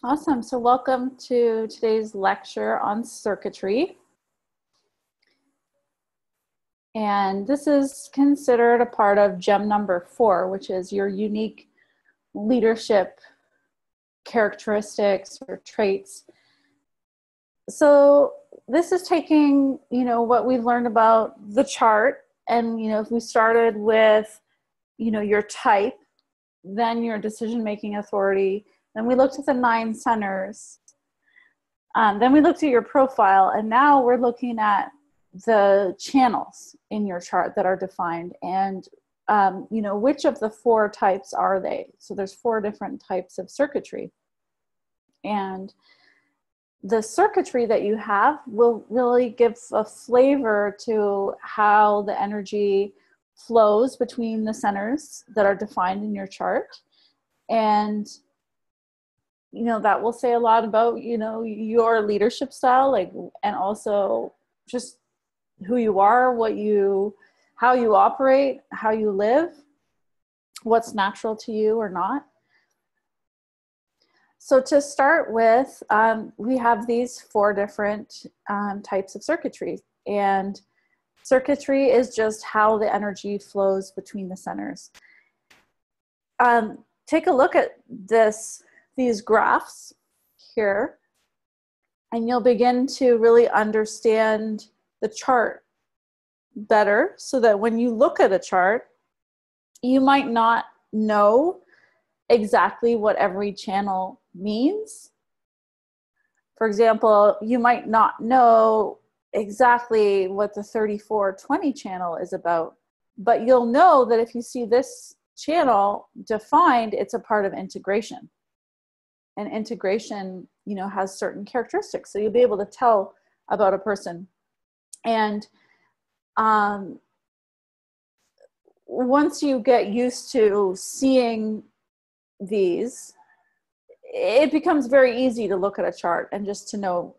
Awesome. So welcome to today's lecture on circuitry. And this is considered a part of gem number 4, which is your unique leadership characteristics or traits. So this is taking, what we've learned about the chart. And, if we started with, your type, then your decision-making authority. Then we looked at the 9 centers. Then we looked at your profile, and now we're looking at the channels in your chart that are defined, and which of the 4 types are they? So there's 4 different types of circuitry, and the circuitry that you have will really give a flavor to how the energy flows between the centers that are defined in your chart, and that will say a lot about, your leadership style, and also just who you are, how you operate, how you live, what's natural to you or not. So to start with, we have these 4 different types of circuitry, and circuitry is just how the energy flows between the centers. Take a look at these graphs here, and you'll begin to really understand the chart better, so that when you look at a chart, you might not know exactly what every channel means. For example, you might not know exactly what the 3420 channel is about, but you'll know that if you see this channel defined, it's a part of integration. And integration, has certain characteristics. So you'll be able to tell about a person. And once you get used to seeing these, it becomes very easy to look at a chart and just to know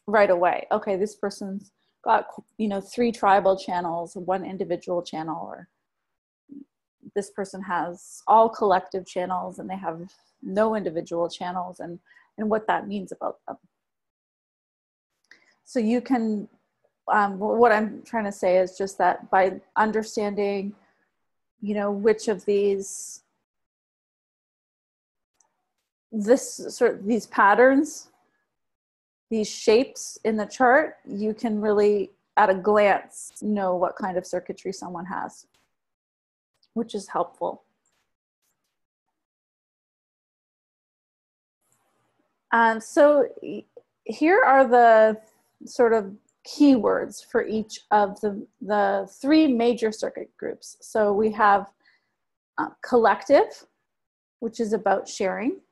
right away, okay, this person's got, 3 tribal channels, 1 individual channel, or this person has all collective channels and they have no individual channels, and what that means about them. So you can, what I'm trying to say is just that by understanding, which of these patterns, these shapes in the chart, you can really, at a glance, know what kind of circuitry someone has, which is helpful. So here are the sort of keywords for each of the 3 major circuit groups. So we have collective, which is about sharing;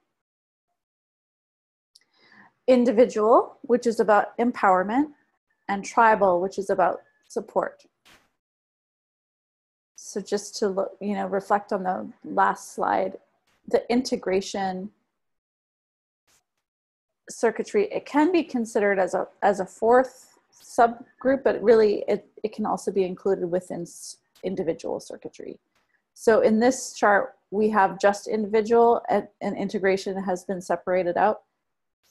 individual, which is about empowerment; and tribal, which is about support. So just to look, reflect on the last slide, the integration circuitry, it can be considered as a 4th subgroup, but really it can also be included within individual circuitry. So in this chart, we have just individual, and integration has been separated out.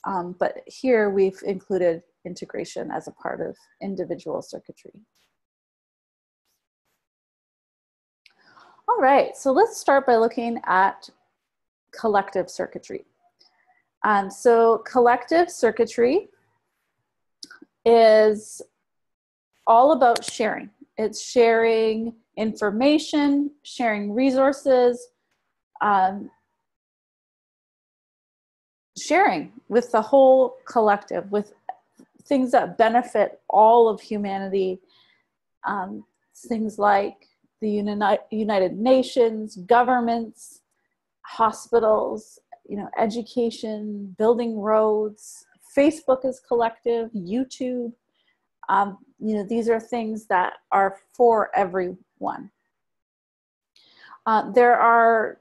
But here we've included integration as a part of individual circuitry. All right, so let's start by looking at collective circuitry. So collective circuitry is all about sharing. It's sharing information, sharing resources, sharing with the whole collective, with things that benefit all of humanity. Things like the United Nations, governments, hospitals, education, building roads. Facebook is collective, YouTube. These are things that are for everyone. There are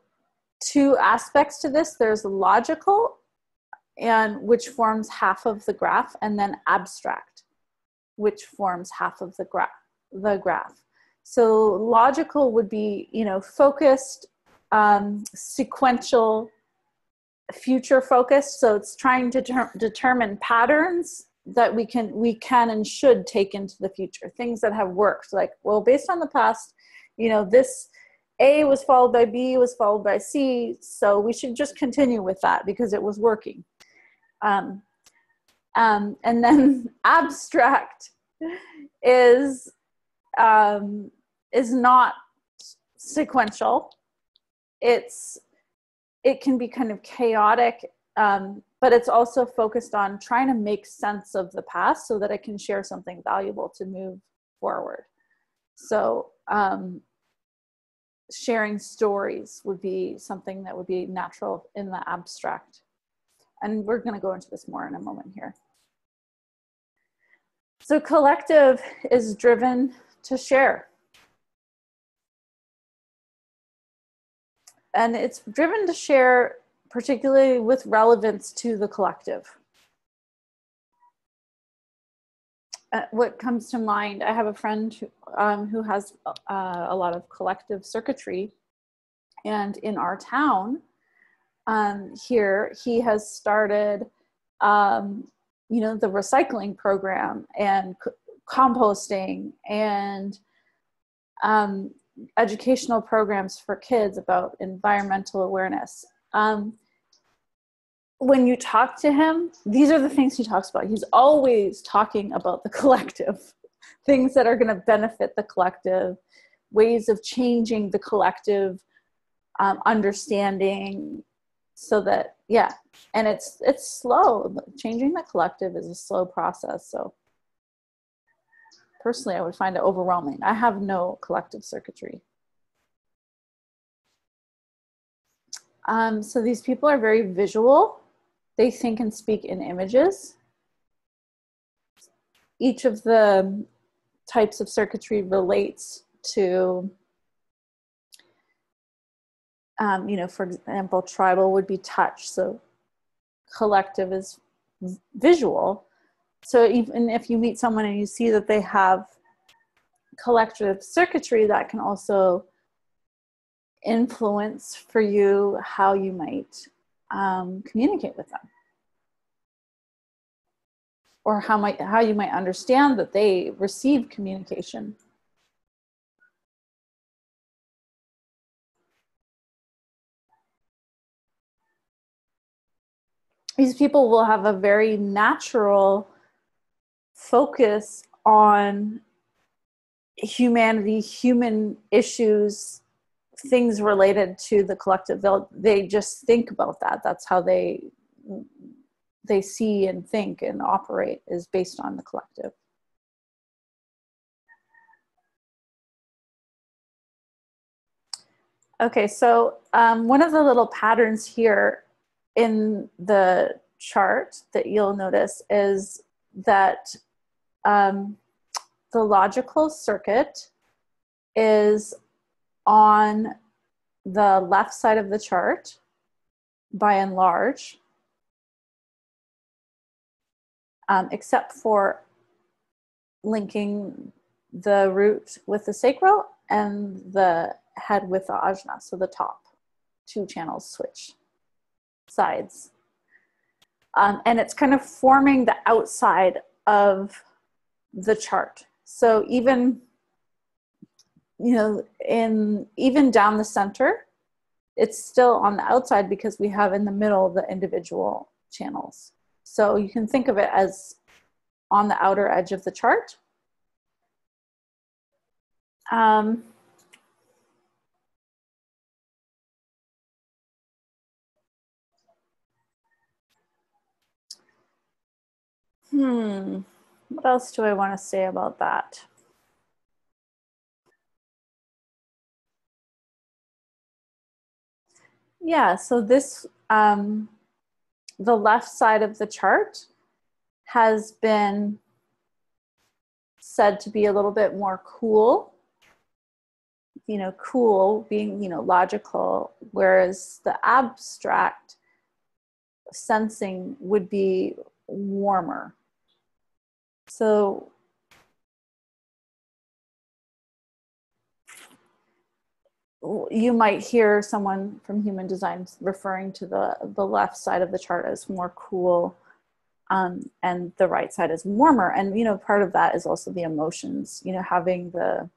2 aspects to this. There's logical, and which forms half of the graph, and then abstract, which forms half of the graph. So logical would be, focused, sequential future focused. So it's trying to determine patterns that we can and should take into the future, things that have worked. Like, well, based on the past, this A was followed by B was followed by C, so we should just continue with that because it was working. And then abstract is not sequential. It can be kind of chaotic, but it's also focused on trying to make sense of the past so that it can share something valuable to move forward. So sharing stories would be something that would be natural in the abstract. And we're going to go into this more in a moment here. So collective is driven to share. And it's driven to share, particularly with relevance to the collective. What comes to mind, I have a friend who has a lot of collective circuitry. And in our town here, he has started, the recycling program and composting and educational programs for kids about environmental awareness. When you talk to him, these are the things he talks about. He's always talking about the collective, things that are going to benefit the collective, ways of changing the collective, understanding, so that, yeah. And it's slow. Changing the collective is a slow process. So personally, I would find it overwhelming. I have no collective circuitry. So these people are very visual. They think and speak in images. Each of the types of circuitry relates to, for example, tribal would be touch. So collective is visual. So even if you meet someone and you see that they have collective circuitry, that can also influence for you how you might communicate with them, or how you might understand that they receive communication. These people will have a very natural focus on humanity, human issues, things related to the collective. They just think about that. That's how they see and think and operate, is based on the collective. Okay, so one of the little patterns here in the chart that you'll notice is that the logical circuit is on the left side of the chart, by and large, except for linking the root with the sacral and the head with the ajna, so the top two channels switch sides. And it's kind of forming the outside of the chart. So even, even down the center, it's still on the outside because we have in the middle the individual channels. So you can think of it as on the outer edge of the chart. What else do I want to say about that? Yeah, so this, the left side of the chart has been said to be a little bit more cool, cool being, logical, whereas the abstract sensing would be warmer. So you might hear someone from human design referring to the left side of the chart as more cool, and the right side is warmer. And, you know, part of that is also the emotions, you know, having the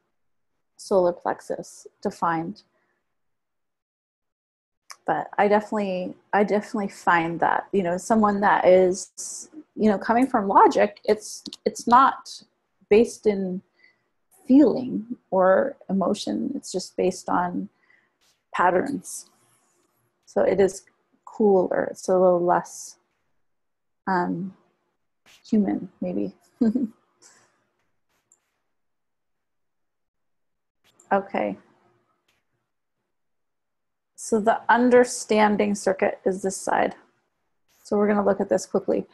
solar plexus defined. But I definitely find that, you know, someone that is, you know, coming from logic, it's not based in feeling or emotion. It's just based on patterns. So it is cooler. It's a little less human, maybe. Okay. So the understanding circuit is this side. So we're going to look at this quickly.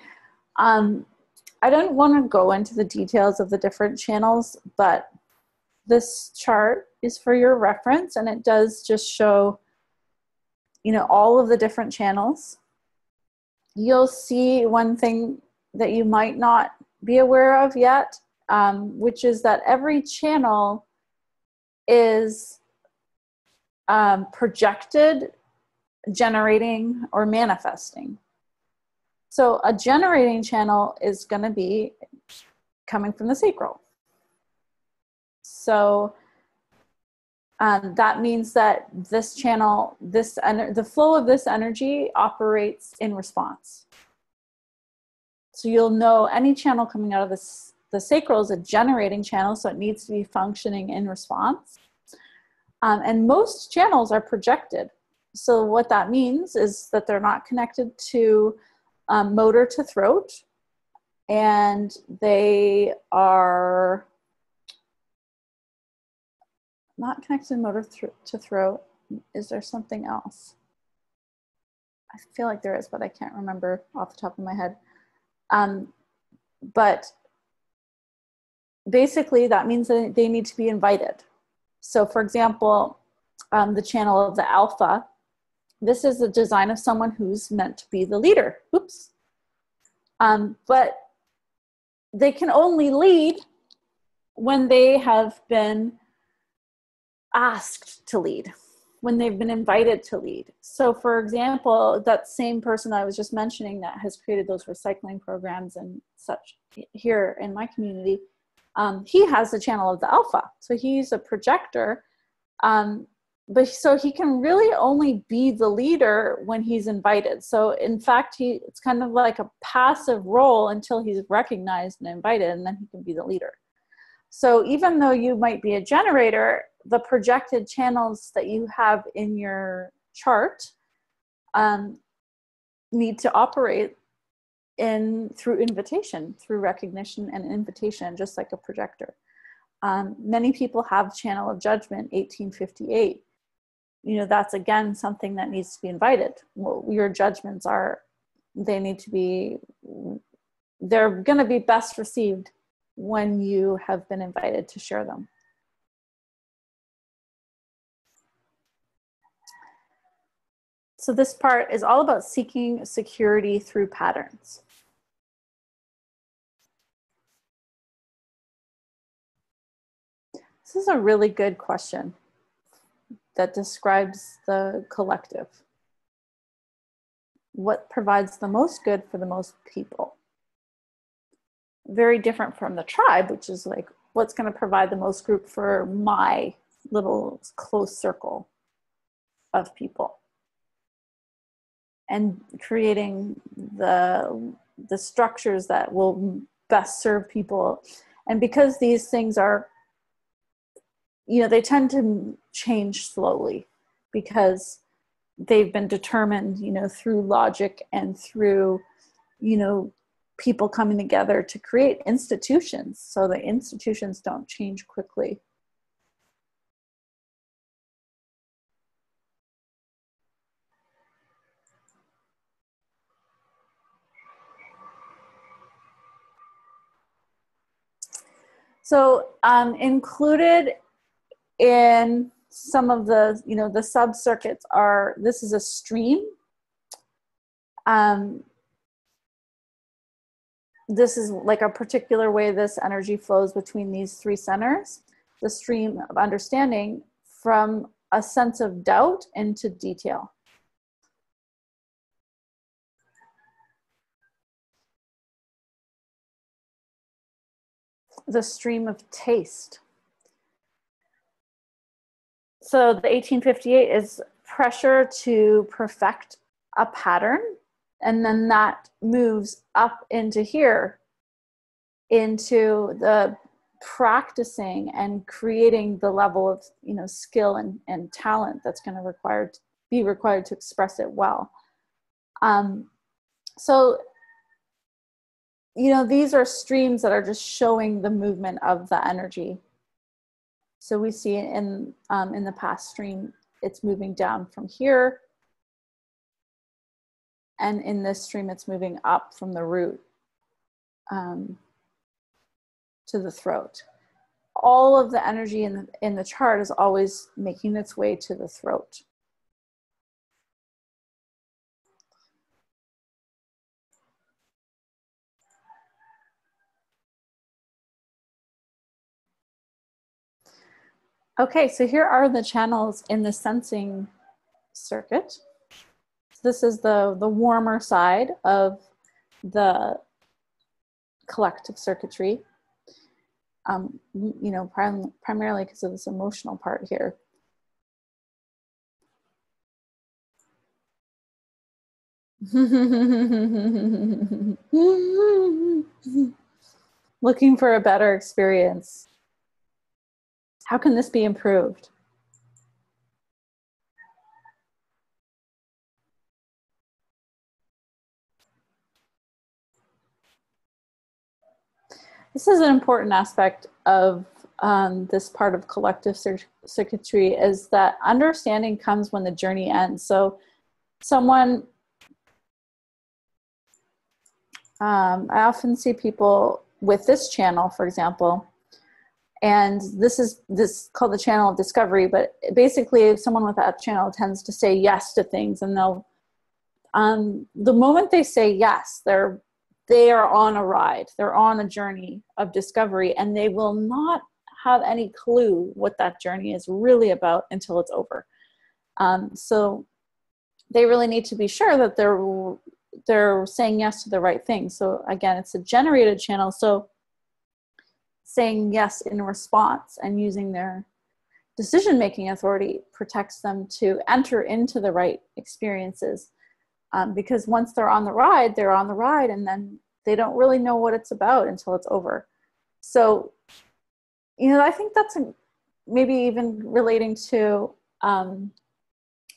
I don't want to go into the details of the different channels, but this chart is for your reference, and it does just show, you know, all of the different channels. You'll see one thing that you might not be aware of yet, which is that every channel is projected, generating, or manifesting. So a generating channel is going to be coming from the sacral. So that means that this channel, the flow of this energy operates in response. So you'll know any channel coming out of the sacral is a generating channel, so it needs to be functioning in response. And most channels are projected. So what that means is that they're not connected to motor to throat, and they are not connected to motor to throat. Is there something else? I feel like there is, but I can't remember off the top of my head. But basically that means that they need to be invited. So for example, the channel of the alpha, this is the design of someone who's meant to be the leader. Oops. But they can only lead when they have been asked to lead, when they've been invited to lead. So for example, that same person I was just mentioning that has created those recycling programs and such here in my community, he has the channel of the alpha. So he's a projector, but so he can really only be the leader when he's invited. So in fact, it's kind of like a passive role until he's recognized and invited, and then he can be the leader. So even though you might be a generator, the projected channels that you have in your chart need to operate through invitation, through recognition and invitation, just like a projector. Many people have channel of judgment 1858. You know, that's again something that needs to be invited. Well, your judgments they're going to be best received when you have been invited to share them. So this part is all about seeking security through patterns. This is a really good question that describes the collective. What provides the most good for the most people? Very different from the tribe, which is like, what's going to provide the most group for my little close circle of people? And creating the structures that will best serve people. And because these things are, you know, they tend to change slowly because they've been determined, you know, through logic and through, you know, people coming together to create institutions. So the institutions don't change quickly. So included in some of the, you know, the sub-circuits are, this is a stream. This is like a particular way this energy flows between these three centers. The stream of understanding from a sense of doubt into detail. The stream of taste. So the 1858 is pressure to perfect a pattern, and then that moves up into here, into the practicing and creating the level of, you know, skill and talent that's going to be required to express it well. So, you know, these are streams that are just showing the movement of the energy. So we see in the past stream, it's moving down from here. And in this stream, it's moving up from the root to the throat. All of the energy in the chart is always making its way to the throat. Okay, so here are the channels in the sensing circuit. This is the warmer side of the collective circuitry. You know, primarily because of this emotional part here. Looking for a better experience. How can this be improved? This is an important aspect of this part of collective circuitry, is that understanding comes when the journey ends. So someone, I often see people with this channel, for example, and this is called the channel of discovery, but basically someone with that channel tends to say yes to things, and they'll, the moment they say yes, they are on a ride, they're on a journey of discovery, and they will not have any clue what that journey is really about until it's over. So they really need to be sure that they're saying yes to the right thing. So again, it's a generated channel, so saying yes in response and using their decision-making authority protects them to enter into the right experiences. Because once they're on the ride, and then they don't really know what it's about until it's over. So, you know, I think that's maybe even relating to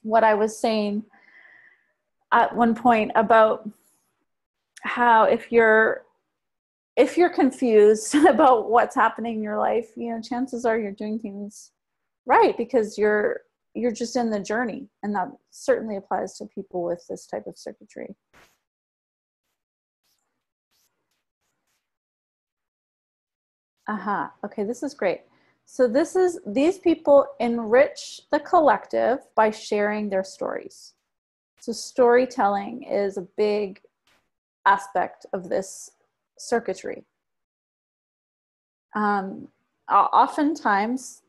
what I was saying at one point about how if you're confused about what's happening in your life, you know, chances are you're doing things right because you're just in the journey, and that certainly applies to people with this type of circuitry. Okay, this is great. So these people enrich the collective by sharing their stories. So storytelling is a big aspect of this circuitry. Oftentimes,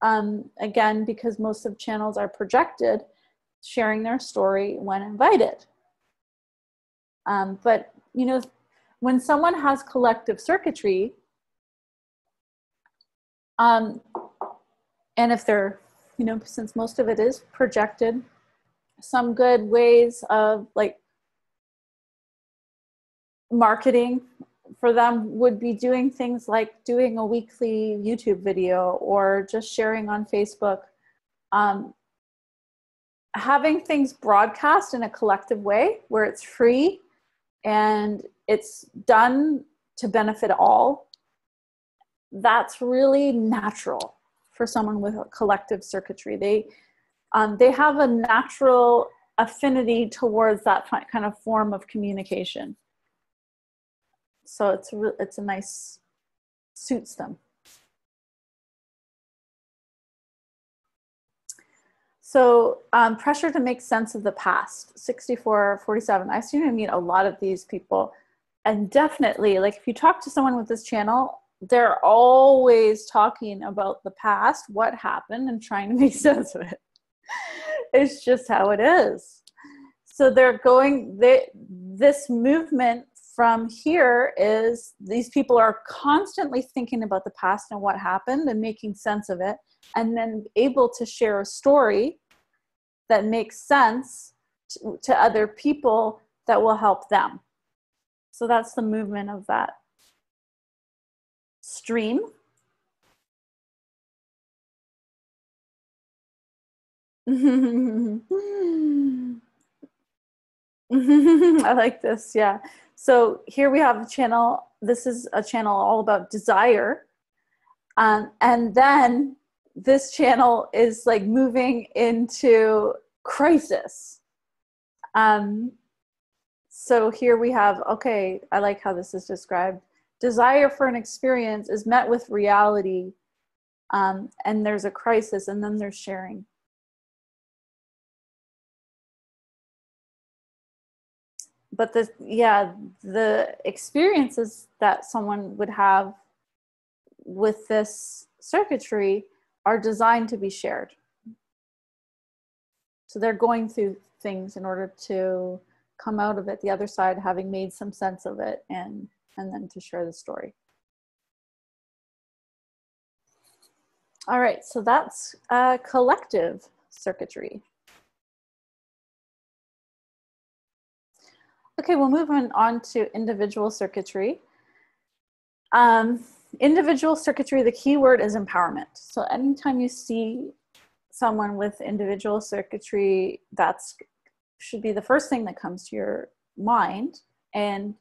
again, because most of channels are projected, sharing their story when invited. But, you know, when someone has collective circuitry, and if they're, you know, since most of it is projected, some good ways of like marketing for them would be doing things like doing a weekly YouTube video or just sharing on Facebook, having things broadcast in a collective way where it's free and it's done to benefit all. That's really natural for someone with a collective circuitry. They have a natural affinity towards that kind of form of communication. So it's a nice, suits them. So pressure to make sense of the past, 64, 47. I seem to meet a lot of these people. And definitely, like if you talk to someone with this channel, they're always talking about the past, what happened, and trying to make sense of it. It's just how it is. So this movement from here is these people are constantly thinking about the past and what happened and making sense of it, and then able to share a story that makes sense to other people that will help them. So that's the movement of that stream. I like this, yeah. So here we have a channel. This is a channel all about desire. And then this channel is like moving into crisis. So here we have, okay, I like how this is described. Desire for an experience is met with reality, and there's a crisis, and then there's sharing. But the experiences that someone would have with this circuitry are designed to be shared. So they're going through things in order to come out of it the other side, having made some sense of it, and then to share the story. All right, so that's collective circuitry. Okay, we'll move on to individual circuitry. Individual circuitry, the key word is empowerment. So anytime you see someone with individual circuitry, that's should be the first thing that comes to your mind. And,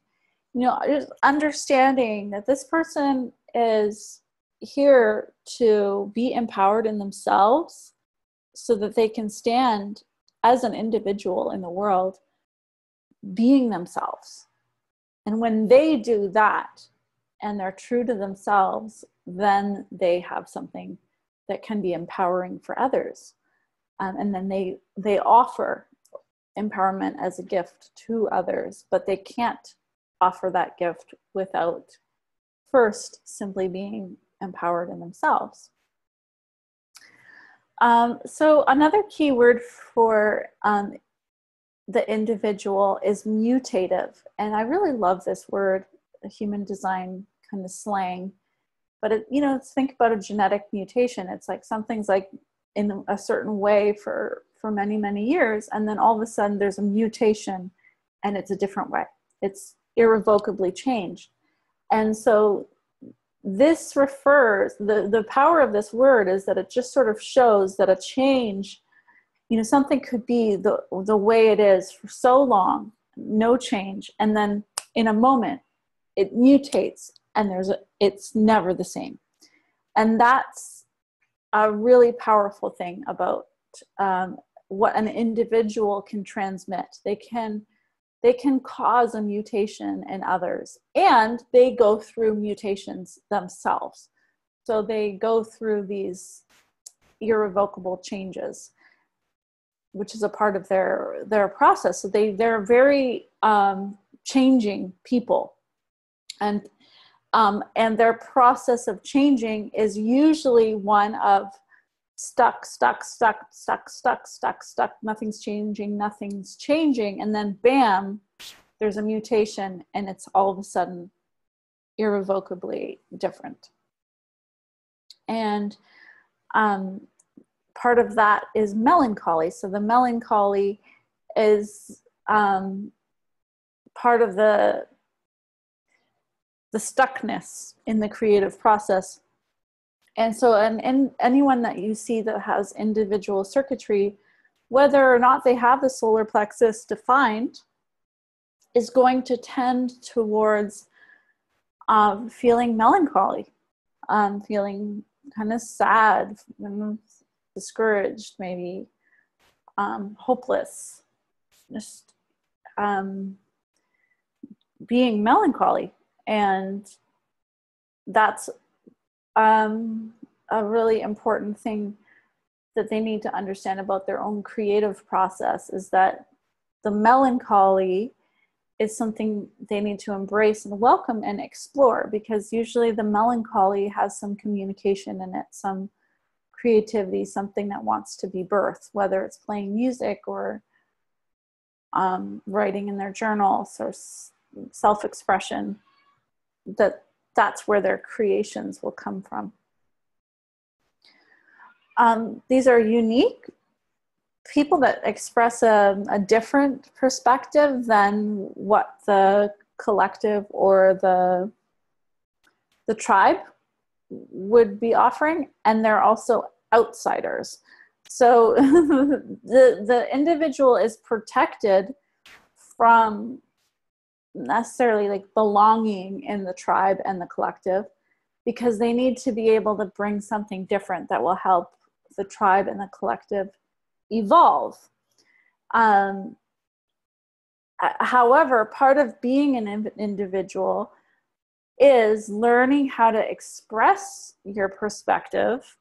you know, just understanding that this person is here to be empowered in themselves so that they can stand as an individual in the world, being themselves. And when they do that and they're true to themselves, then they have something that can be empowering for others. And then they offer empowerment as a gift to others, but they can't offer that gift without first simply being empowered in themselves. So another key word for the individual is mutative. And I really love this word, a human design kind of slang. But think about a genetic mutation. It's like something's like in a certain way for many, many years, and then all of a sudden there's a mutation and it's a different way. It's irrevocably changed. And so this refers, the power of this word is that it just sort of shows that a change, something could be the way it is for so long, no change, and then in a moment it mutates and it's never the same. And that's a really powerful thing about what an individual can transmit. They can cause a mutation in others, and they go through mutations themselves. So they go through these irrevocable changes, which is a part of their process. So they're very changing people, and their process of changing is usually one of stuck, nothing's changing, and then bam, there's a mutation, and it's all of a sudden irrevocably different. And part of that is melancholy. So the melancholy is part of the stuckness in the creative process. And so anyone that you see that has individual circuitry, whether or not they have the solar plexus defined, is going to tend towards feeling melancholy, feeling kind of sad, discouraged, maybe hopeless, just being melancholy. And that's a really important thing that they need to understand about their own creative process, is that the melancholy is something they need to embrace and welcome and explore, because usually the melancholy has some communication in it, some creativity, something that wants to be birthed, whether it's playing music or writing in their journals or self-expression, that's where their creations will come from. These are unique people that express a different perspective than what the collective or the tribe would be offering, and they're also outsiders. So the individual is protected from necessarily like belonging in the tribe and the collective, because they need to be able to bring something different that will help the tribe and the collective evolve. However, part of being an individual is learning how to express your perspective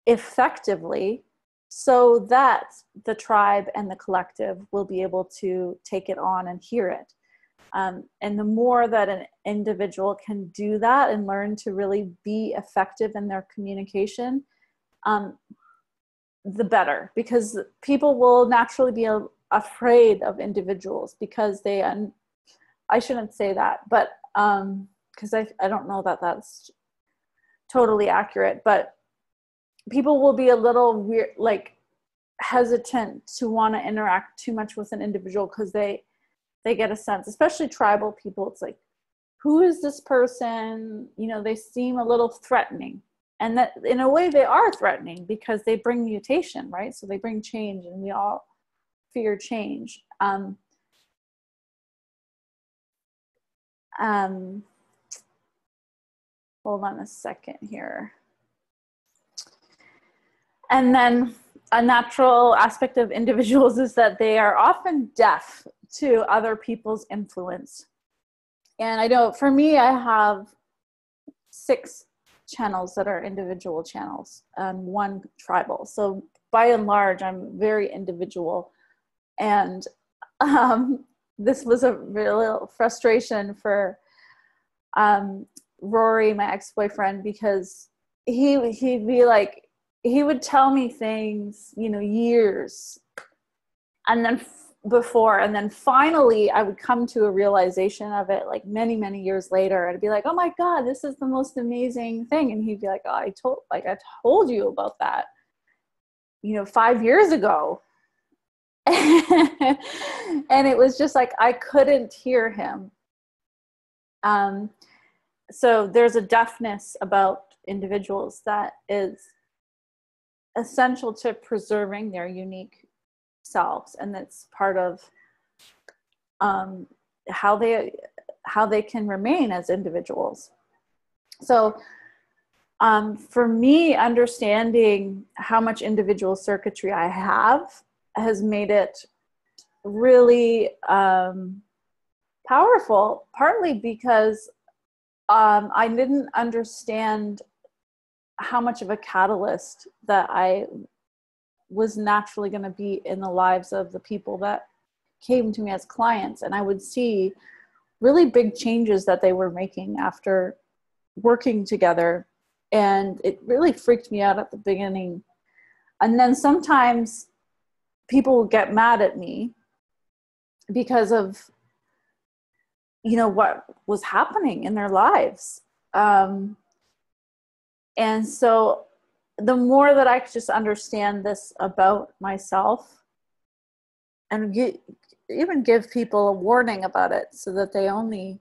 effectively so that the tribe and the collective will be able to take it on and hear it. And the more that an individual can do that and learn to really be effective in their communication, the better, because people will naturally be afraid of individuals because they, I shouldn't say that, but because I don't know that that's totally accurate, but people will be a little weird, like hesitant to want to interact too much with an individual because they get a sense, especially tribal people, it's like, who is this person? You know, they seem a little threatening. And that in a way they are threatening because they bring mutation, right? So they bring change, and we all fear change. Hold on a second here. And then a natural aspect of individuals is that they are often deaf to other people's influence. And I know for me, I have 6 channels that are individual channels and 1 tribal. So by and large, I'm very individual. And this was a real frustration for Rory, my ex-boyfriend, because he'd be like, he would tell me things, you know, years and then before, and then finally I would come to a realization of it like many, many years later. I'd be like, oh my God, this is the most amazing thing. And he'd be like, oh, I told you about that, you know, 5 years ago. And it was just like, I couldn't hear him. So there's a deafness about individuals that is essential to preserving their unique selves, and that's part of how they can remain as individuals. So for me, understanding how much individual circuitry I have has made it really powerful, partly because I didn't understand how much of a catalyst that I was naturally going to be in the lives of the people that came to me as clients. And I would see really big changes that they were making after working together. And it really freaked me out at the beginning. And then sometimes people would get mad at me because of, you know, what was happening in their lives. And so the more that I could just understand this about myself and even give people a warning about it, so that they only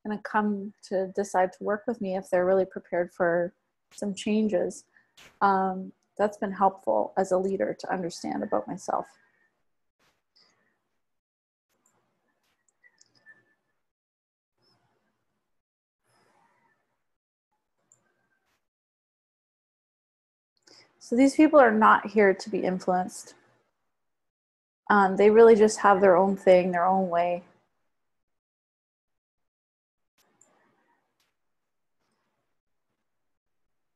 going to come to decide to work with me if they're really prepared for some changes. That's been helpful as a leader to understand about myself. So these people are not here to be influenced. They really just have their own thing, their own way.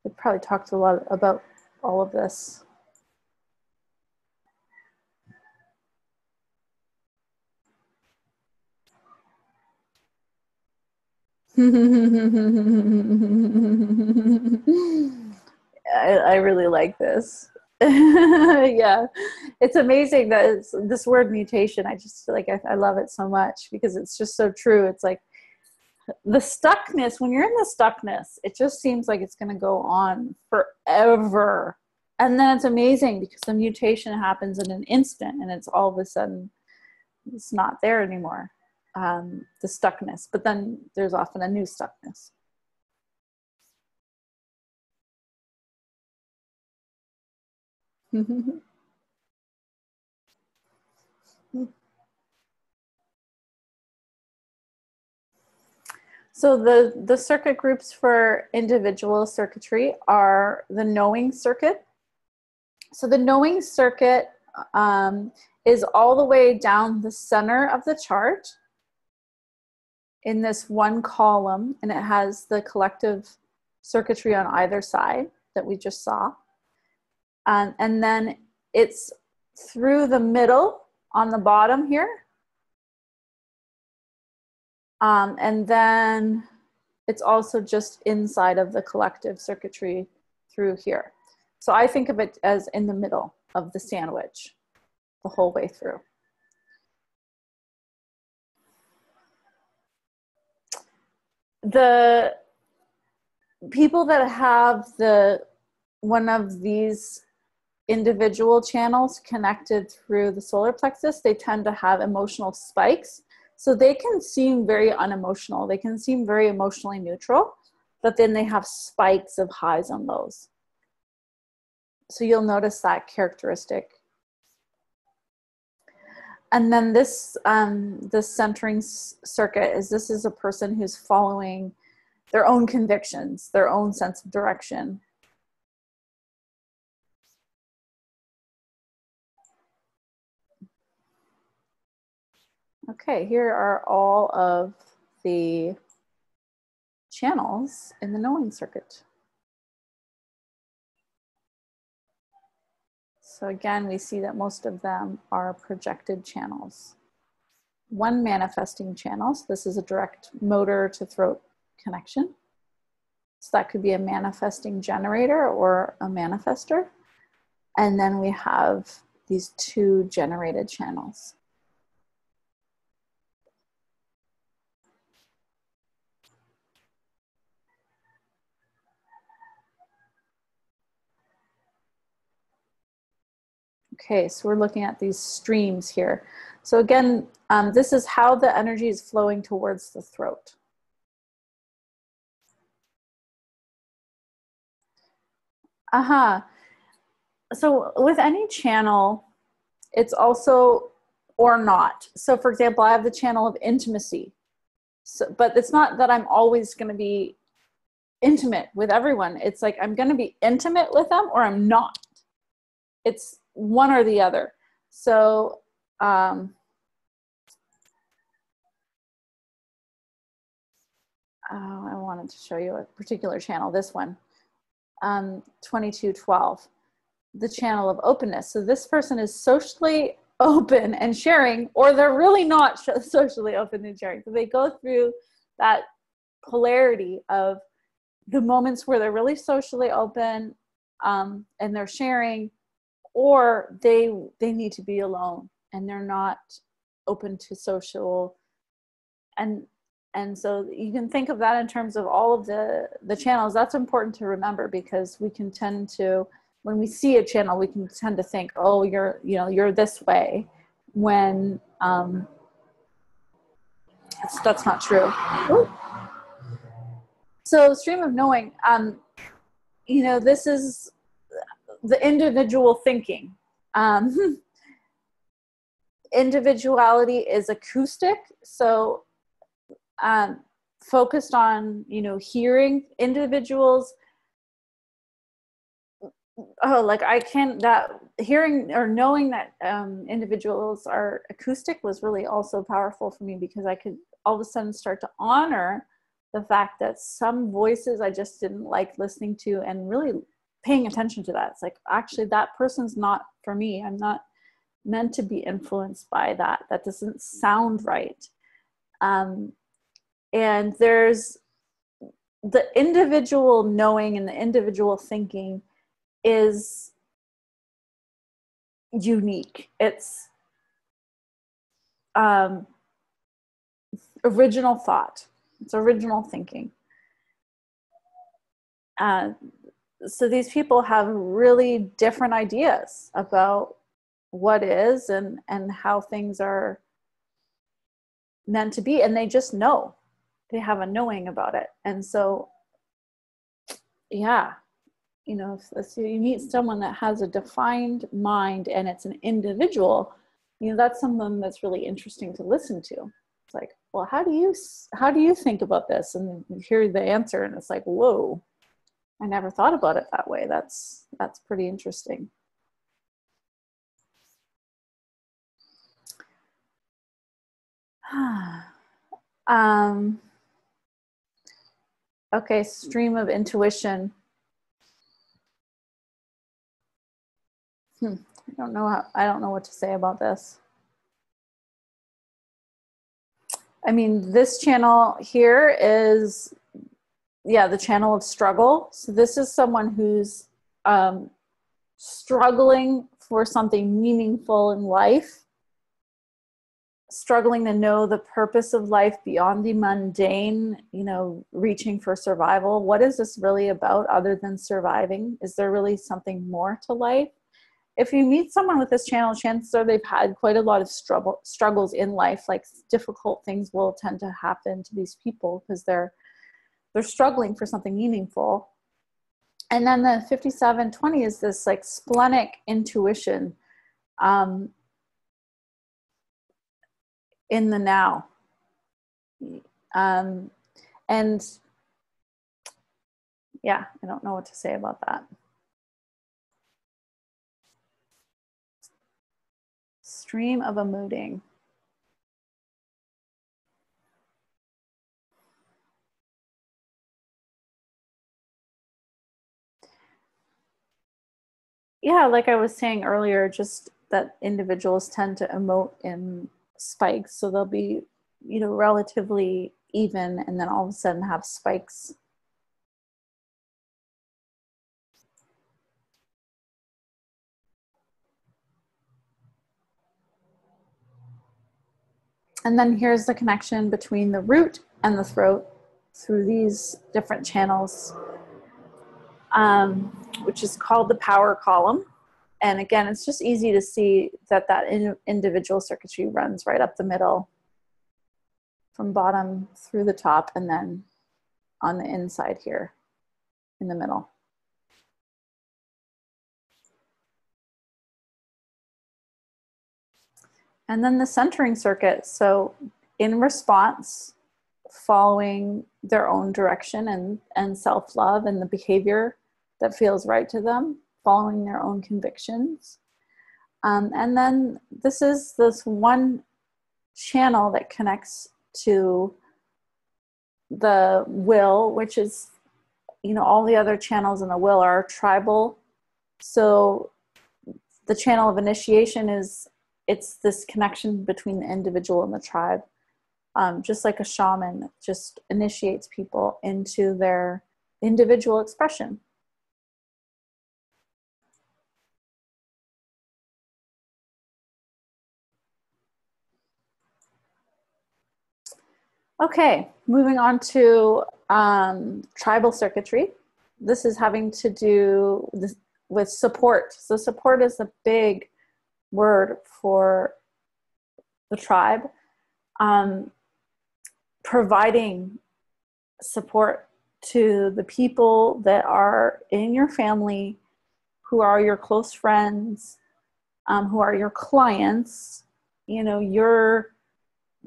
We probably talked a lot about all of this. I really like this. Yeah, it's amazing that this word mutation. I just like I love it so much because it's just so true. It's like the stuckness. When you're in the stuckness, it just seems like it's going to go on forever, and then it's amazing because the mutation happens in an instant, and it's all of a sudden it's not there anymore. The stuckness, but then there's often a new stuckness. So the circuit groups for individual circuitry are the knowing circuit. So the knowing circuit is all the way down the center of the chart in this one column, and it has the collective circuitry on either side that we just saw. And then it's through the middle on the bottom here. And then it's also just inside of the collective circuitry through here. So I think of it as in the middle of the sandwich the whole way through. The people that have one of these individual channels connected through the solar plexus, they tend to have emotional spikes. So they can seem very unemotional. They can seem very emotionally neutral, but then they have spikes of highs and lows. So you'll notice that characteristic. And then this centering circuit this is a person who's following their own convictions, their own sense of direction. Okay, here are all of the channels in the knowing circuit. So again, we see that most of them are projected channels. One manifesting channel, so this is a direct motor to throat connection. So that could be a manifesting generator or a manifestor. And then we have these two generated channels. Okay, so we're looking at these streams here. So again, this is how the energy is flowing towards the throat. So with any channel, it's also or not. So for example, I have the channel of intimacy. So, but it's not that I'm always going to be intimate with everyone. It's like I'm going to be intimate with them or I'm not. It's one or the other. So I wanted to show you a particular channel, this one, 2212, the channel of openness. So this person is socially open and sharing, or they're really not socially open and sharing. So they go through that polarity of the moments where they're really socially open and they're sharing, or they need to be alone and they're not open to social. And so you can think of that in terms of all of the channels. That's important to remember because we can tend to, when we see a channel, we can tend to think, oh, you're this way, when that's not true. Ooh. So stream of knowing, this is the individual thinking. Individuality is acoustic, so focused on hearing individuals. Hearing or knowing that individuals are acoustic was really also powerful for me because I could all of a sudden start to honor the fact that some voices I just didn't like listening to and really paying attention to that. It's like, actually, that person's not for me. I'm not meant to be influenced by that. That doesn't sound right. And there's the individual knowing and the individual thinking is unique. It's original thought. It's original thinking. So these people have really different ideas about what is and how things are meant to be, and they just know. They have a knowing about it. And so, yeah, you know, if you meet someone that has a defined mind and it's an individual, you know, that's something that's really interesting to listen to. It's like, well, how do you think about this? And you hear the answer and it's like, whoa, I never thought about it that way. That's pretty interesting. Okay, stream of intuition. I don't know what to say about this. I mean, this channel here is, yeah, the channel of struggle. So this is someone who's struggling for something meaningful in life, struggling to know the purpose of life beyond the mundane, you know, reaching for survival. What is this really about other than surviving? Is there really something more to life? If you meet someone with this channel, chances are they've had quite a lot of struggles in life. Like difficult things will tend to happen to these people because they're struggling for something meaningful. And then the 5720 is this like splenic intuition in the now. And yeah, I don't know what to say about that. Stream of emoting. Yeah, like I was saying earlier, just that individuals tend to emote in spikes. So they'll be, you know, relatively even and then all of a sudden have spikes. And then here's the connection between the root and the throat through these different channels, which is called the power column. And again, it's just easy to see that individual circuitry runs right up the middle from bottom through the top and then on the inside here in the middle. And then the centering circuit. So in response, following their own direction and self-love and the behavior that feels right to them, following their own convictions. And then this is this one channel that connects to the will, which is, you know, all the other channels in the will are tribal. So the channel of initiation it's this connection between the individual and the tribe. Just like a shaman just initiates people into their individual expression. Okay, moving on to tribal circuitry. This is having to do with support. So support is a big word for the tribe. Providing support to the people that are in your family, who are your close friends, who are your clients, you know,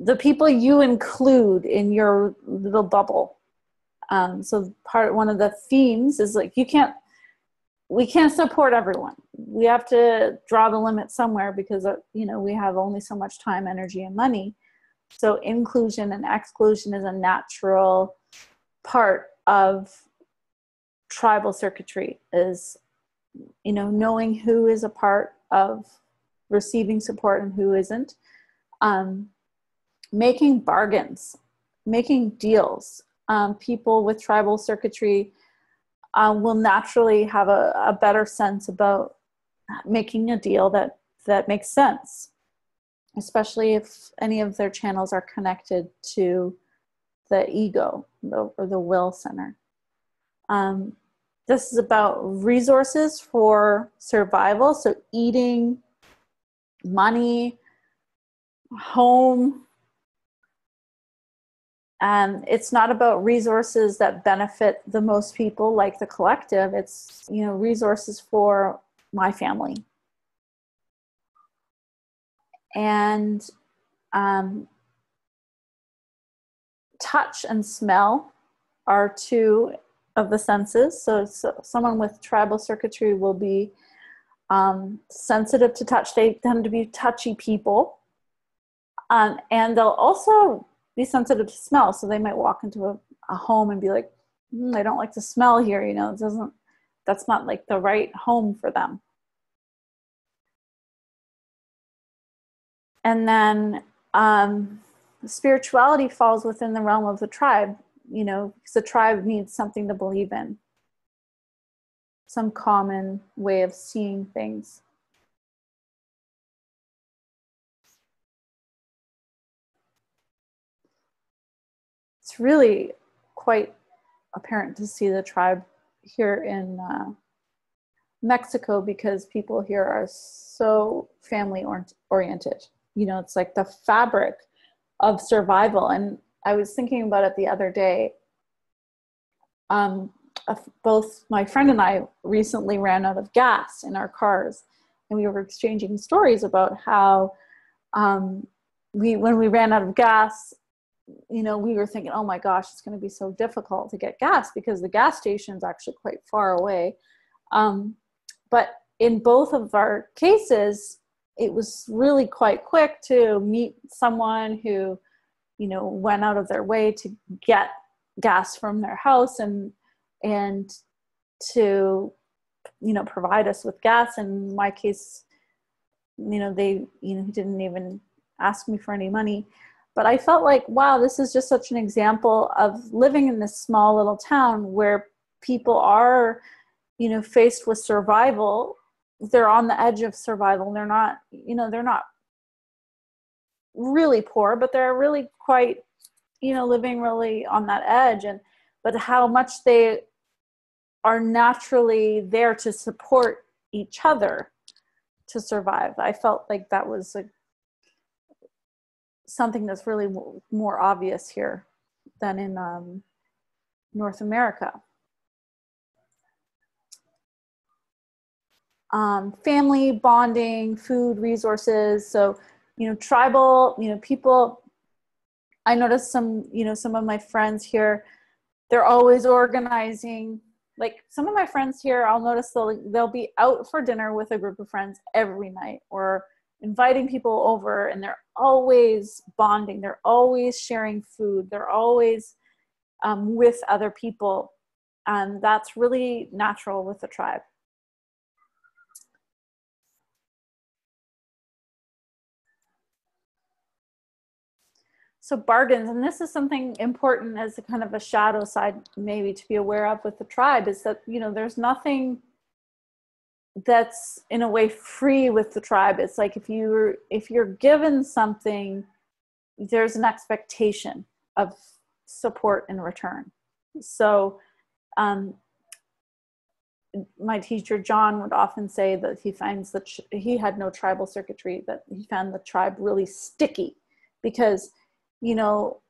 the people you include in your little bubble. So one of the themes is like, we can't support everyone. We have to draw the limit somewhere because, you know, we have only so much time, energy, and money. So inclusion and exclusion is a natural part of tribal circuitry, is, you know, knowing who is a part of receiving support and who isn't. Making bargains, making deals, people with tribal circuitry will naturally have a better sense about making a deal that makes sense, especially if any of their channels are connected to the ego or the will center. This is about resources for survival, so eating, money, home. And it's not about resources that benefit the most people like the collective. It's, you know, resources for my family. And touch and smell are two of the senses. So someone with tribal circuitry will be sensitive to touch. They tend to be touchy people. And they'll also be sensitive to smell. So they might walk into a home and be like, I don't like the smell here. You know, that's not like the right home for them. And then spirituality falls within the realm of the tribe, you know, because the tribe needs something to believe in, some common way of seeing things. It's really quite apparent to see the tribe here in Mexico, because people here are so family oriented. You know, it's like the fabric of survival. And I was thinking about it the other day. Both my friend and I recently ran out of gas in our cars, and we were exchanging stories about how when we ran out of gas, you know, we were thinking, oh my gosh, it's going to be so difficult to get gas because the gas station is actually quite far away. But in both of our cases, it was really quite quick to meet someone who, you know, went out of their way to get gas from their house and to, you know, provide us with gas. In my case, you know, he didn't even ask me for any money. But I felt like, wow, this is just such an example of living in this small little town where people are, you know, faced with survival. They're on the edge of survival. They're not, you know, they're not really poor, but they're really quite, you know, living really on that edge. But how much they are naturally there to support each other to survive. I felt like that was something that's really more obvious here than in North America. Family bonding, food resources. So, you know, tribal, you know, people, I noticed some of my friends here, they're always organizing. Like some of my friends here, I'll notice they'll be out for dinner with a group of friends every night, or inviting people over, and they're always bonding. They're always sharing food. They're always with other people. And that's really natural with the tribe. So bargains, and this is something important as a kind of a shadow side maybe to be aware of with the tribe, is that, you know, there's nothing that's in a way free with the tribe. It's like if you're given something, there's an expectation of support in return. So my teacher John would often say that he finds that he had no tribal circuitry, that he found the tribe really sticky because, you know,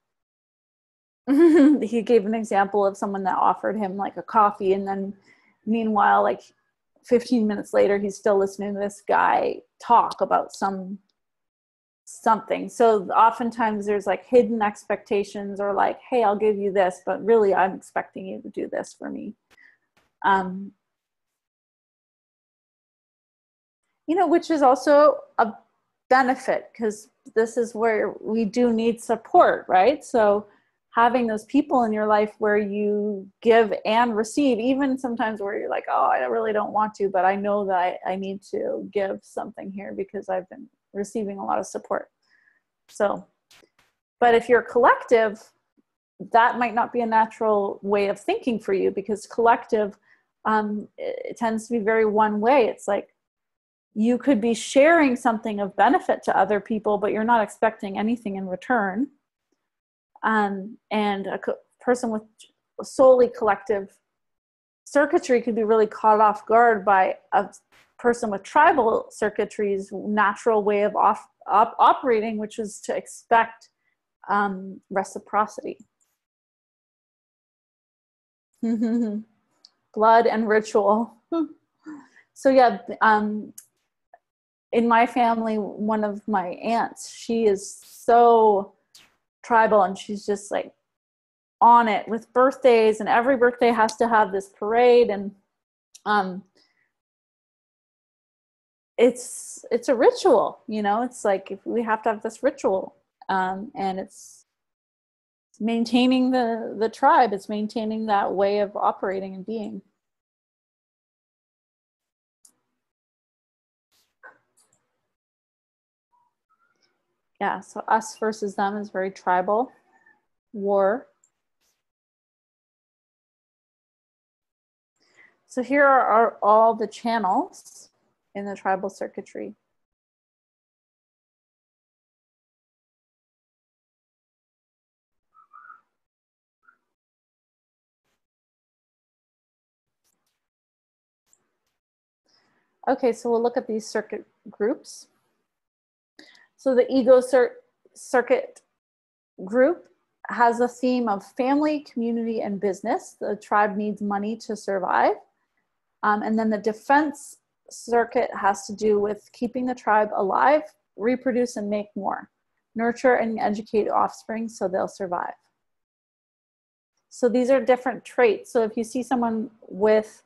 he gave an example of someone that offered him like a coffee, and then meanwhile, like 15 minutes later, he's still listening to this guy talk about something. So oftentimes there's like hidden expectations, or like, hey, I'll give you this, but really I'm expecting you to do this for me. You know, which is also a benefit, because this is where we do need support, right? So having those people in your life where you give and receive, even sometimes where you're like, oh, I really don't want to, but I know that I need to give something here because I've been receiving a lot of support. So, but if you're collective, that might not be a natural way of thinking for you, because collective, it tends to be very one way. It's like you could be sharing something of benefit to other people, but you're not expecting anything in return. And a person with solely collective circuitry could be really caught off guard by a person with tribal circuitry's natural way of operating, which is to expect reciprocity. Blood and ritual. So yeah, in my family, one of my aunts, she is so tribal, and she's just like on it with birthdays, and every birthday has to have this parade, and it's a ritual, you know. It's like if we have to have this ritual, and it's maintaining the tribe. It's maintaining that way of operating and being. Yeah, so us versus them is very tribal. War. So here are all the channels in the tribal circuitry. Okay, so we'll look at these circuit groups. So the ego circuit group has a theme of family, community, and business. The tribe needs money to survive. And then the defense circuit has to do with keeping the tribe alive, reproduce and make more, nurture and educate offspring so they'll survive. So these are different traits. So if you see someone with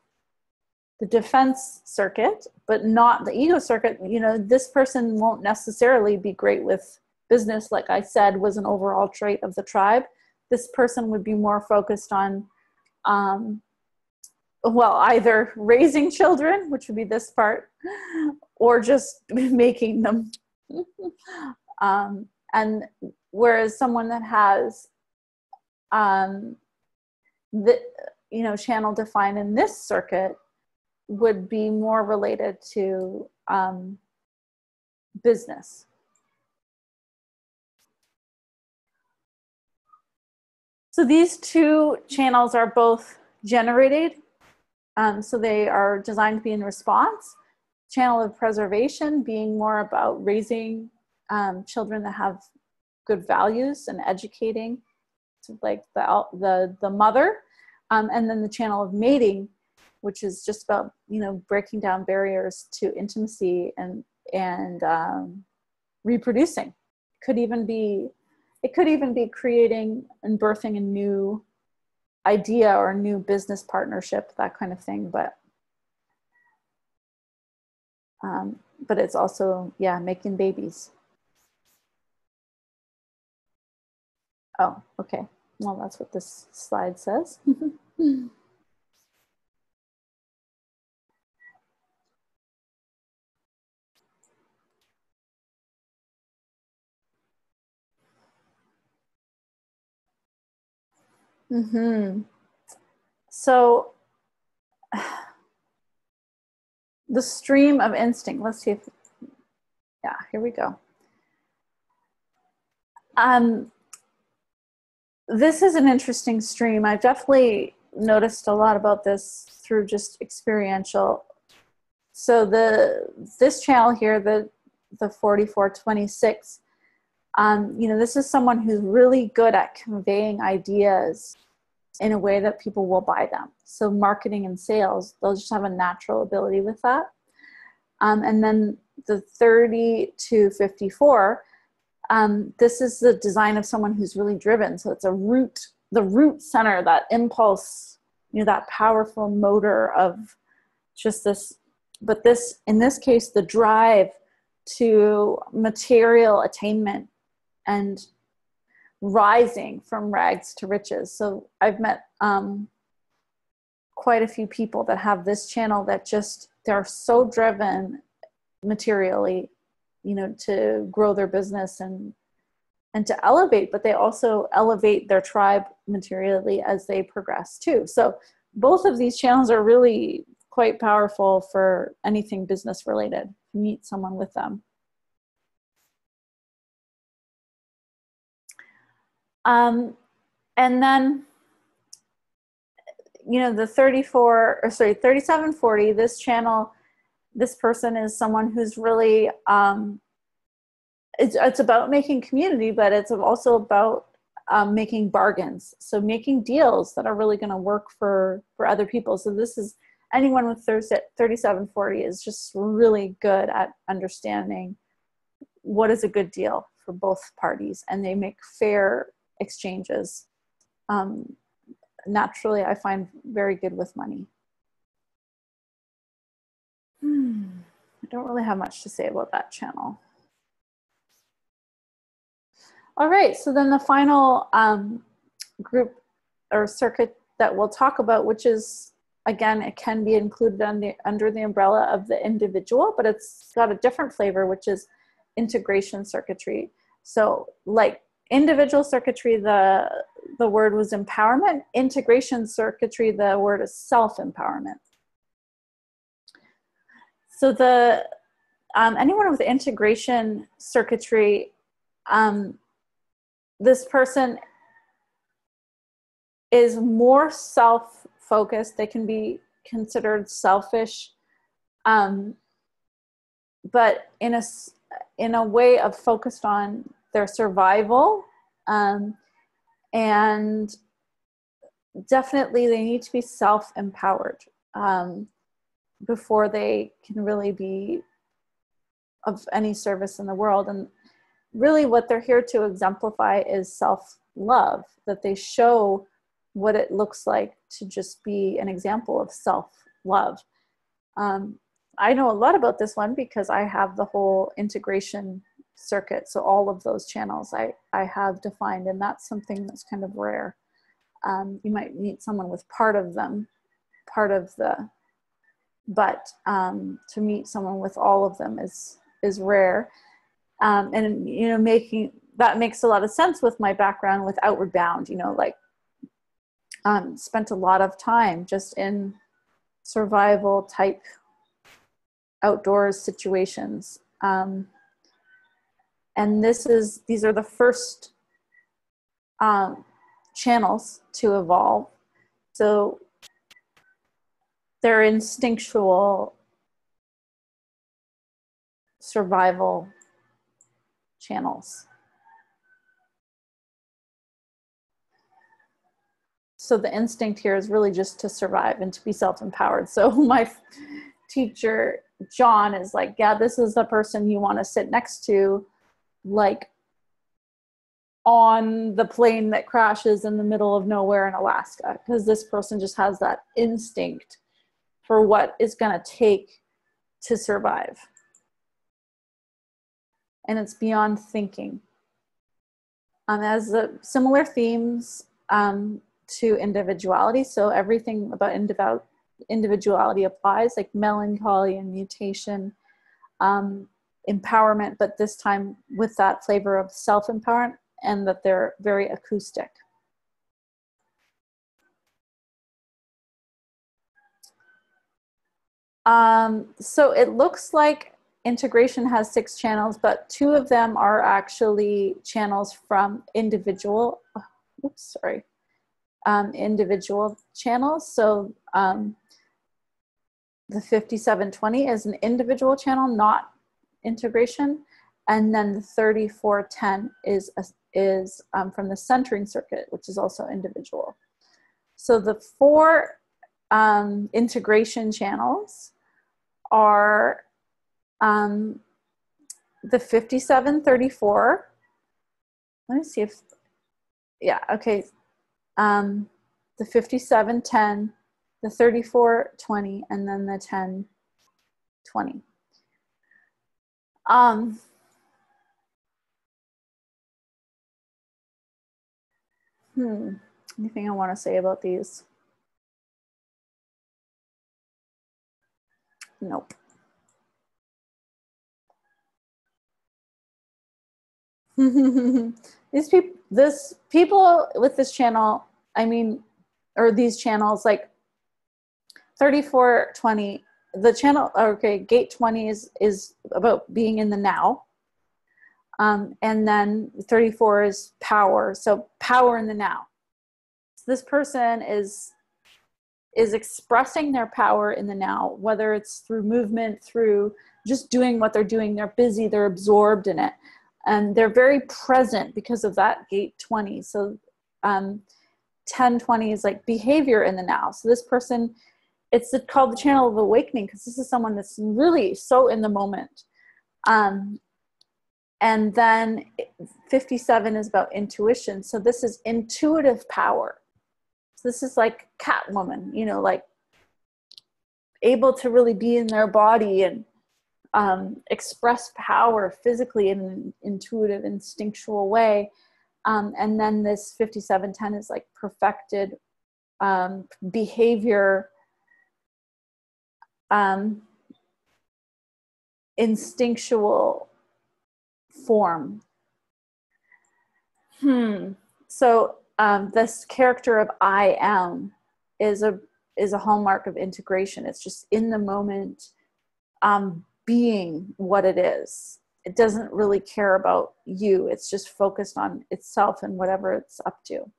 the defense circuit, but not the ego circuit, you know, this person won't necessarily be great with business. Like I said, was an overall trait of the tribe. This person would be more focused on, well, either raising children, which would be this part, or just making them. And whereas someone that has, the, you know, channel defined in this circuit would be more related to business. So these two channels are both generated. So they are designed to be in response. Channel of preservation being more about raising children that have good values and educating, so like the mother. And then the channel of mating, which is just about, you know, breaking down barriers to intimacy and reproducing. It could even be creating and birthing a new idea or a new business partnership, that kind of thing. But it's also, yeah, making babies. Oh, okay. Well, that's what this slide says. So the stream of instinct, let's see if, yeah, here we go. This is an interesting stream. I've definitely noticed a lot about this through just experiential. So this channel here, the 4426, you know, this is someone who's really good at conveying ideas in a way that people will buy them. So marketing and sales, they'll just have a natural ability with that. And then the 30 to 54, this is the design of someone who's really driven. So it's the root center, that impulse, you know, that powerful motor of just this, but this, in this case, the drive to material attainment and rising from rags to riches. So I've met quite a few people that have this channel that just, they're so driven materially, you know, to grow their business and and to elevate, but they also elevate their tribe materially as they progress too. So both of these channels are really quite powerful for anything business related. Meet someone with them. And then, you know, the 3740, this channel, this person is someone who's really, it's about making community, but it's also about making bargains. So making deals that are really going to work for other people. So this is anyone with 3740 is just really good at understanding what is a good deal for both parties, and they make fair exchanges. Naturally, I find very good with money. I don't really have much to say about that channel. All right, so then the final group or circuit that we'll talk about, which is, again, it can be included under the umbrella of the individual, but it's got a different flavor, which is integration circuitry. So like individual circuitry, the word was empowerment. Integration circuitry, the word is self-empowerment. So the anyone with integration circuitry, this person is more self-focused. They can be considered selfish, but in a way of focused on their survival, and definitely they need to be self-empowered before they can really be of any service in the world. And really what they're here to exemplify is self-love, that they show what it looks like to just be an example of self-love. I know a lot about this one because I have the whole integration circuit. So all of those channels I have defined, and that's something that's kind of rare. You might meet someone with part of them, but to meet someone with all of them is rare. And, you know, that makes a lot of sense with my background with Outward Bound, you know, like spent a lot of time just in survival type outdoors situations. And these are the first channels to evolve. So they're instinctual survival channels. So the instinct here is really just to survive and to be self-empowered. So my teacher, John, is like, yeah, this is the person you want to sit next to, like on the plane that crashes in the middle of nowhere in Alaska, because this person just has that instinct for what it's going to take to survive. And it's beyond thinking. As the similar themes to individuality, so everything about individuality applies, like melancholy and mutation, empowerment, but this time with that flavor of self-empowerment, and that they're very acoustic. So it looks like integration has 6 channels, but 2 of them are actually channels from individual channels. So the 5720 is an individual channel, not integration. And then the 3410 is from the centering circuit, which is also individual. So the 4 integration channels are the 5734. Let me see if, yeah, okay. The 5710, the 3420, and then the 1020. Anything I want to say about these? Nope. This people with this channel, I mean, or these channels, like 3420, the channel, okay, gate 20 is about being in the now. And then 34 is power. So power in the now. So this person is expressing their power in the now, whether it's through movement, through just doing what they're doing. They're busy, they're absorbed in it. And they're very present because of that gate 20. So 1020 is like behavior in the now. So this person, it's called the channel of awakening because this is someone that's really so in the moment. And then 57 is about intuition. So this is intuitive power. So this is like Catwoman, you know, like able to really be in their body and express power physically in an intuitive, instinctual way. And then this 5710 is like perfected behavior, instinctual form. So this character of I am is a hallmark of integration. It's just in the moment, being what it is. It doesn't really care about you. It's just focused on itself and whatever it's up to.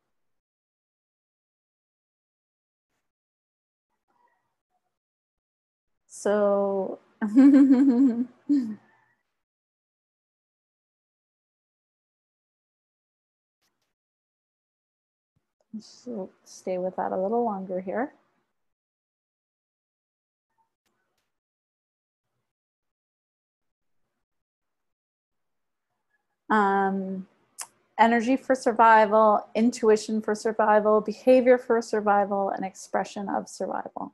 So so stay with that a little longer here. Energy for survival, intuition for survival, behavior for survival, and expression of survival.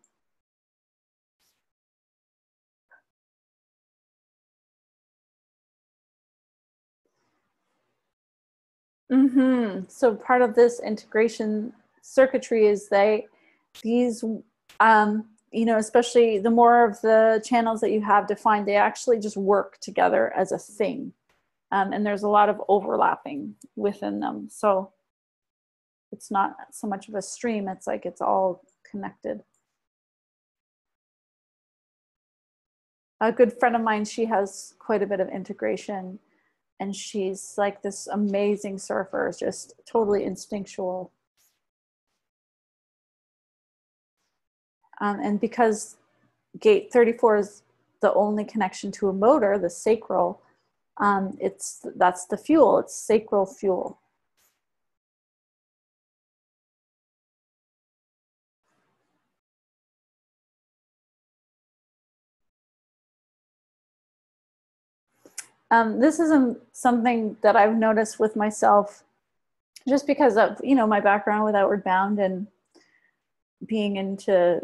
So part of this integration circuitry is these, you know, especially the more of the channels that you have defined, they actually just work together as a thing. And there's a lot of overlapping within them. So it's not so much of a stream, it's like it's all connected. A good friend of mine, she has quite a bit of integration, and she's like this amazing surfer, just totally instinctual. And because gate 34 is the only connection to a motor, the sacral, that's the fuel, it's sacral fuel. This isn't something that I've noticed with myself just because of, you know, my background with Outward Bound and being into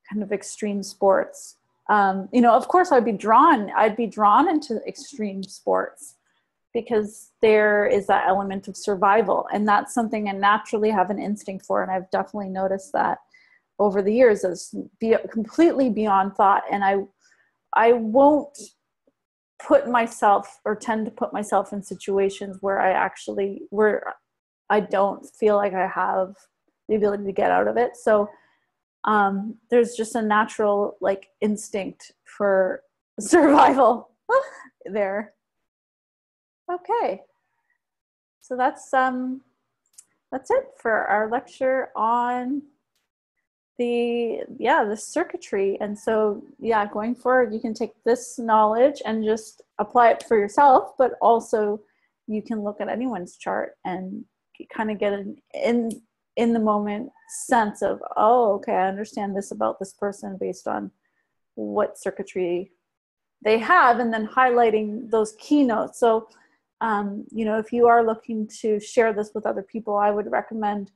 kind of extreme sports. You know, of course I'd be drawn into extreme sports because there is that element of survival, and that's something I naturally have an instinct for. And I've definitely noticed that over the years as completely beyond thought. And I won't put myself or tend to put myself in situations where I don't feel like I have the ability to get out of it. So there's just a natural like instinct for survival there. Okay. So that's it for our lecture on the circuitry. And so going forward, you can take this knowledge and just apply it for yourself, but also you can look at anyone's chart and kind of get an in the moment sense of, oh, okay, I understand this about this person based on what circuitry they have, and then highlighting those keynotes. So you know, if you are looking to share this with other people, I would recommend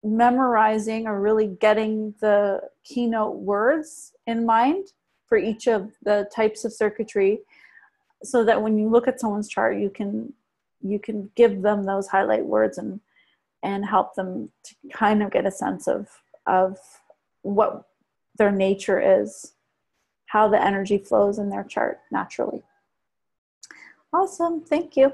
memorizing or really getting the keynote words in mind for each of the types of circuitry, so that when you look at someone's chart, you can give them those highlight words and help them to kind of get a sense of what their nature is, how the energy flows in their chart naturally. Awesome, thank you.